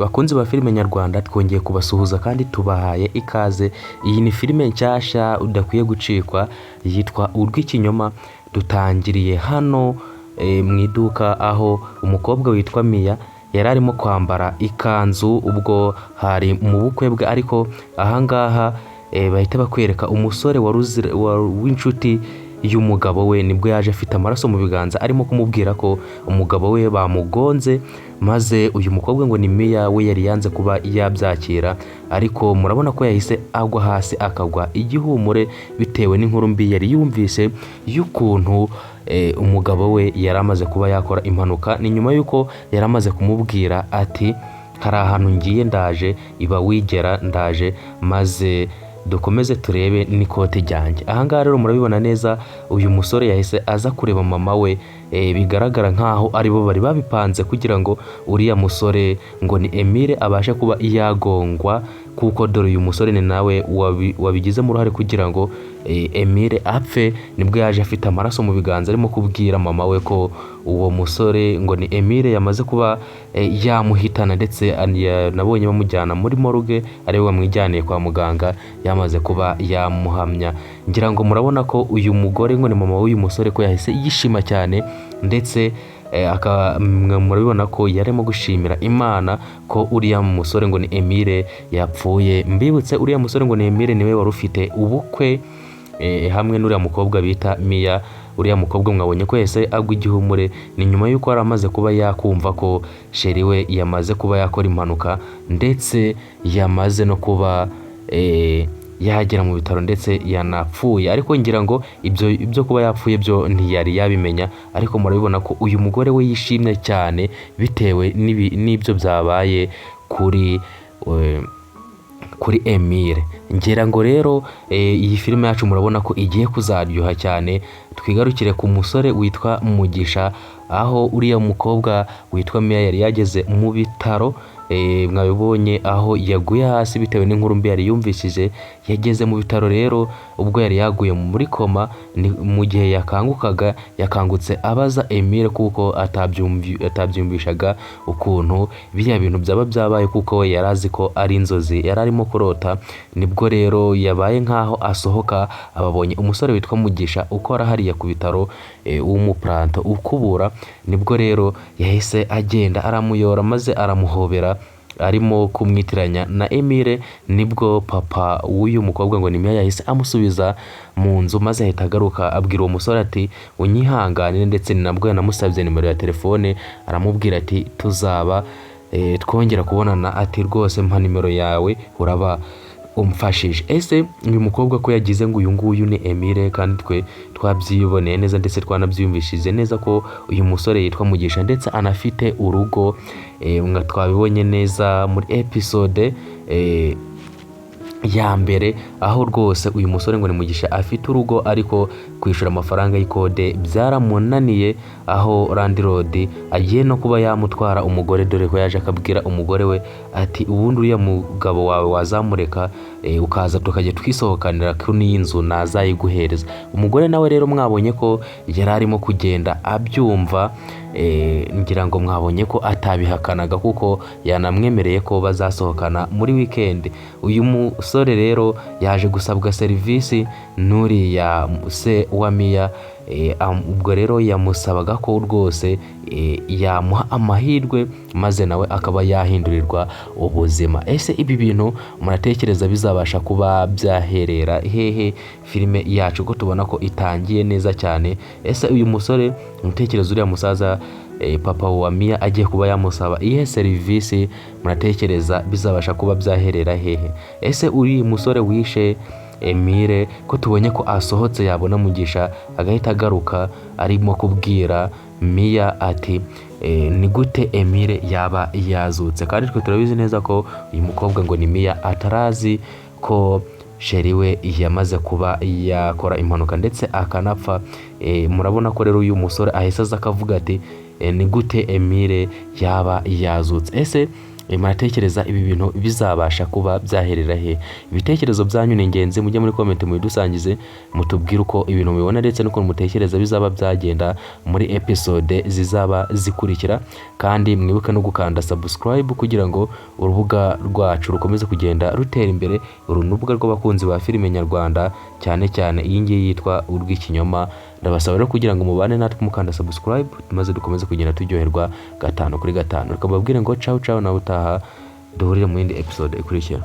bakunzi ba filime nyarwanda, twongeye kubasuhuza kandi tubahaye ikaze. Iyi ni filime nshyashya udakwiye gucikwa, yitwa Urw'ikinyoma. Dutangiriye hano mu iduka, aho umukobwa witwa Mia yari arimo kwambara ikanzu ubwo hari mu bukwe bwe, ariko ahangaha bahita bakwereka umusore w'inshuti y'umugabo we, nibwo yaje afite amaraso mu biganza arimo kumubwira ko umugabo we bamugonze, maze uyu mukobwa ngo ni Mia we yari yanze kuba yabyakira, ariko murabona ko yahise agwa hasi akagwa igihumure bitewe n'inkuru mbi yari yumvise y'ukuntu umugabo we yari amaze kuba yakora impanuka. Ni nyuma y'uko yari amaze kumubwira ati hari ahantu ngiye ndaje, iba wigera ndaje, maze dukomeze turebe n'ikote ryanjye. Ahangaha rero murabibona neza, uyu musore yahise aza kureba mama we, bigaragara nkaho aribo bari babipanze kugira ngo uriya musore ngo ni Emile abashe kuba yagongwa, kuko dore uyu musore ni nawe wabigizemo uruhare kugira ngo Emile apfe. Nibwo yaje afite amaraso mu biganza arimo kubwira mama we ko uwo musore ngo ni Emile yamaze kuba yamuhitana, ndetse nabonye bamujyana muri morgue, ariwe wamwijyaniye kwa muganga yamaze kuba yamuhamya. Ngira ngo murabona ko uyu mugore ngo ni mama w'uyu musore ko yahise yishima cyane, ndetse murabibona ko yarimo gushimira Imana ko uriya musore ngo ni Emile yapfuye. Mbibutse uriya musore ngo ni Emile niwe wari ufite ubukwe hamwe n'uriya mukobwa bita Mia. Uriya mukobwa mwabonye ko yahise agwa igihumure, ni nyuma y'uko yari amaze kuba yakumva ko sheri we yamaze kuba yakora impanuka, ndetse yamaze no kuba yagera mu bitaro ndetse yanapfuye. Ariko ngira ngo ibyo kuba yapfuye byo ntiyari yabimenya, ariko murabibona ko uyu mugore we yishimye cyane bitewe n'ibyo byabaye kuri Emile. Ngira ngo rero iyi filime yacu murabona ko igiye kuzaryoha cyane. Twigarukire ku musore witwa Mugisha, aho uriya mukobwa witwa Mia yari yageze mu bitaro, mwabibonye aho yaguye hasi bitewe n'inkuru mbi yari yumvishije. Yageze mu bitaro rero ubwo yari yaguye muri koma, mu gihe yakangukaga yakangutse abaza Emile kuko atabyumvishaga ukuntu biriya bintu byaba byabaye, kuko we yari azi ko ari inzozi yari arimo kurota. Nibwo rero yabaye nkaho asohoka, ababonye umusore witwa Mugisha ukora hariya ku bitaro w'umupranto ukubura. Nibwo rero yahise agenda aramuyora maze aramuhobera, arimo kumwitiranya na Emile. Nibwo papa w'uyu mukobwa ngo ni Mia yahise amusubiza mu nzu, maze ahita agaruka abwira uwo musore ati unyihanganire, ndetse ni nabwo yanamusabye nimero ya telefone, aramubwira ati tuzaba twongera kubonana, ati rwose mpa nimero yawe uraba umfashije. Ese uyu mukobwa ko yagize ngo uyu nguyu ni Emile, kandi twe twabyiboneye neza ndetse twanabyiyumvishije neza ko uyu musore yitwa Mugisha ndetse anafite urugo. Twabibonye neza muri episode ya mbere, aho rwose uyu musore ngo ni Mugisha afite urugo, ariko kwishyura amafaranga y'ikode byaramunaniye, aho landlord agiye no kuba yamutwara umugore, dore ko yaje akabwira umugore we ati ubundi uriya mugabo wawe wazamureka ukaza tukajya twisohokanira kuri iyi nzu nazayiguhereza. Umugore nawe rero mwabonye ko yari arimo kugenda abyumva, ngira ngo mwabonye ko atabihakanaga kuko yanamwemereye ko bazasohokana muri weekend. Uyu musore rero yaje gusabwa serivisi n'uriya se wa Mia, ubwo rero yamusabaga ko rwose yamuha amahirwe maze nawe akaba yahindurirwa ubuzima. Ese ibi bintu muratekereza bizabasha kuba byaherera hehe filime yacu, ko tubona ko itangiye neza cyane? Ese uyu musore mutekereza uriya musaza papa wa Mia agiye kuba yamusaba iyihe serivisi, muratekereza bizabasha kuba byaherera hehe? Ese uri musore wishe Emile ko tubonye ko asohotse yabona Mugisha agahita agaruka arimo kubwira Mia ati ni gute Emile yaba yazutse? Kandi twe turabizi neza ko uyu mukobwa ngo ni Mia atarazi ko sheri we yamaze kuba yakora impanuka ndetse akanapfa. Murabona ko rero uyu musore ahise aza akavuga ati ni gute Emile yaba yazutse? Ese muratekereza ibi bintu bizabasha kuba byaherera he? Ibitekerezo byanyu ni ingenzi, mujye muri comment mubidusangize mutubwire uko ibintu mubibona ndetse n'uko mutekereza bizaba byagenda muri episode zizaba zikurikira, kandi mwibuke no gukanda subscribe kugira ngo urubuga rwacu rukomeze kugenda rutera imbere. Uru n'urubuga rw'abakunzi ba filime nyarwanda, cyane cyane iyi ngiyi yitwa Urw'ikinyoma. Ndabasaba rero kugira ngo mubane natwe mukanda subscribe maze dukomeze kugenda turyoherwa 5 kuri 5. Reka mbabwire ngo ciao ciao, nawe utaha duhurire mu yindi episode ikurikira.